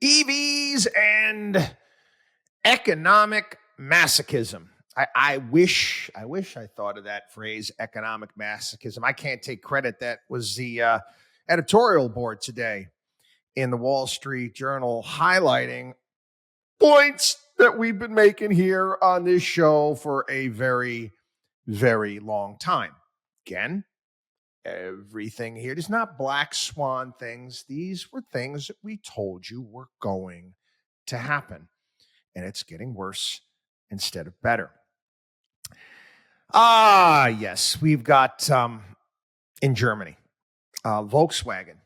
EVs and economic masochism. I wish I thought of that phrase, economic masochism. I can't take credit. That was the editorial board today in the Wall Street Journal highlighting points that we've been making here on this show for a very, very long time. Again, everything here is not black swan things. These were things that we told you were going to happen. And it's getting worse instead of better. Yes, we've got in Germany, Volkswagen.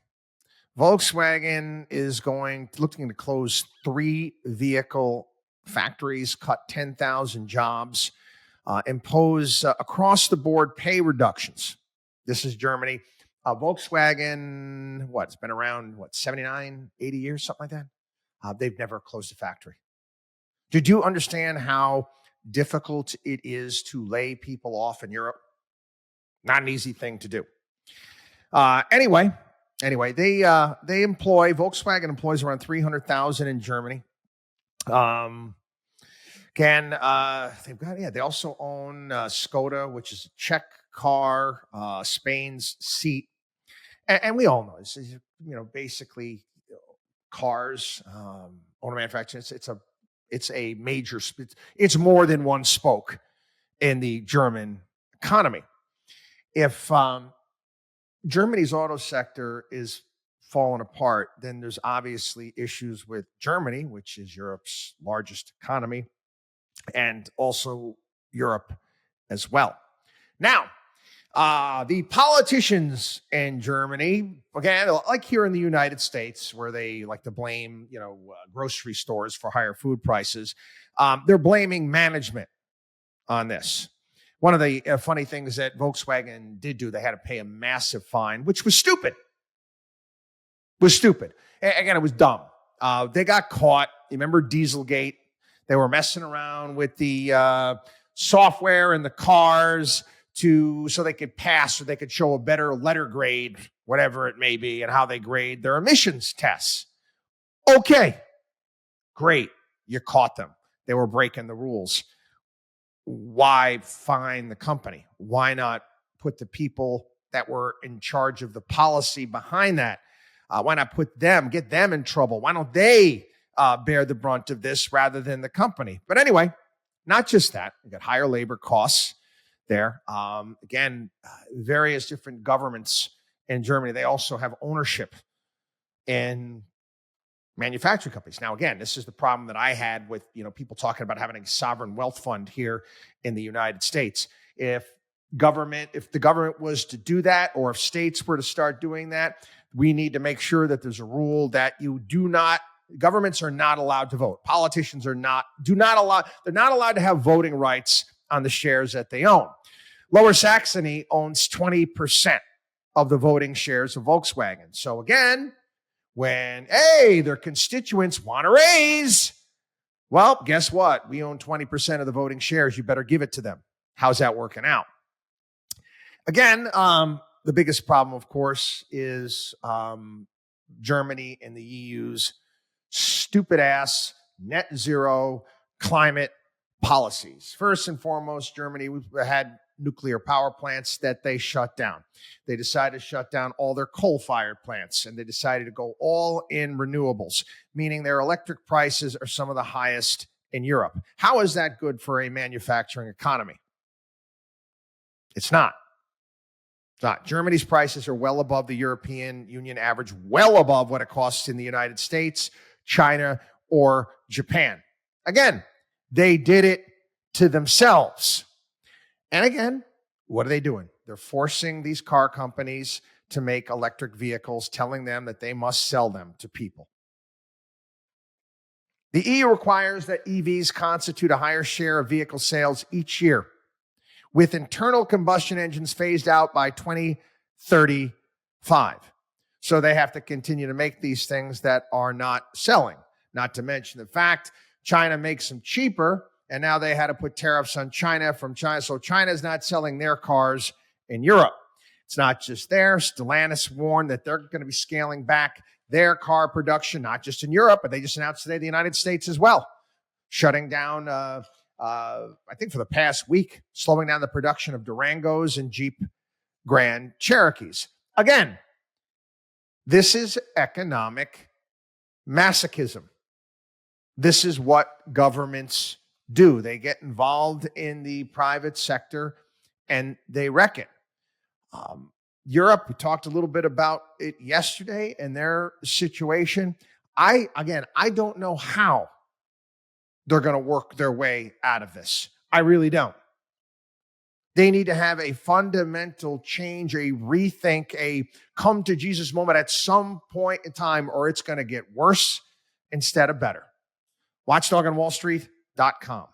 Volkswagen is looking to close 3 vehicle factories, cut 10,000 jobs, impose across the board pay reductions. This is Germany. Volkswagen, it's been around, 79, 80 years, something like that. They've never closed a factory. Did you understand how difficult it is to lay people off in Europe? Not an easy thing to do. Anyway, Volkswagen employs around 300,000 in Germany. They also own Skoda, which is a Czech car, Spain's Seat. And we all know this is, basically cars, owner manufacturing. It's a major, it's more than one spoke in the German economy. If Germany's auto sector is falling apart, then there's obviously issues with Germany, which is Europe's largest economy, and also Europe as well. Now, the politicians in Germany, again, like here in the United States, where they like to blame, grocery stores for higher food prices, they're blaming management on this. One of the funny things that Volkswagen did do, they had to pay a massive fine, which was stupid. Again, it was dumb. They got caught. You remember Dieselgate? They were messing around with the software in the cars so they could pass, or they could show a better letter grade, whatever it may be, and how they grade their emissions tests. Okay, great. You caught them. They were breaking the rules. Why fine the company? Why not put the people that were in charge of the policy behind that? Why not get them in trouble? Why don't they bear the brunt of this rather than the company? But anyway, not just that. We got higher labor costs there. Various different governments in Germany, they also have ownership in manufacturing companies. Now, again, this is the problem that I had with, people talking about having a sovereign wealth fund here in the United States. If the government was to do that, or if states were to start doing that, we need to make sure that there's a rule that governments are not allowed to vote. Politicians they're not allowed to have voting rights on the shares that they own. Lower Saxony owns 20% of the voting shares of Volkswagen. So again, when, their constituents want a raise, well, guess what? We own 20% of the voting shares. You better give it to them. How's that working out? Again, the biggest problem, of course, is Germany and the EU's stupid ass net zero climate policies. First and foremost, Germany had nuclear power plants that they shut down. They decided to shut down all their coal-fired plants, and they decided to go all in renewables, meaning their electric prices are some of the highest in Europe. How is that good for a manufacturing economy? It's not. Germany's prices are well above the European Union average, well above what it costs in the United States, China, or Japan. Again, they did it to themselves. And again, what are they doing? They're forcing these car companies to make electric vehicles, telling them that they must sell them to people. The EU requires that EVs constitute a higher share of vehicle sales each year, with internal combustion engines phased out by 2035. So they have to continue to make these things that are not selling. Not to mention the fact China makes them cheaper, and now they had to put tariffs on China from China. So China's not selling their cars in Europe. It's not just there. Stellantis warned that they're going to be scaling back their car production, not just in Europe, but they just announced today the United States as well, shutting down, I think for the past week, slowing down the production of Durangos and Jeep Grand Cherokees. Again, this is economic masochism. This is what governments do. They get involved in the private sector and they wreck it. Europe, we talked a little bit about it yesterday and their situation. I don't know how they're going to work their way out of this. I really don't. They need to have a fundamental change, a rethink, a come to Jesus moment at some point in time, or it's going to get worse instead of better. WatchdogOnWallStreet.com.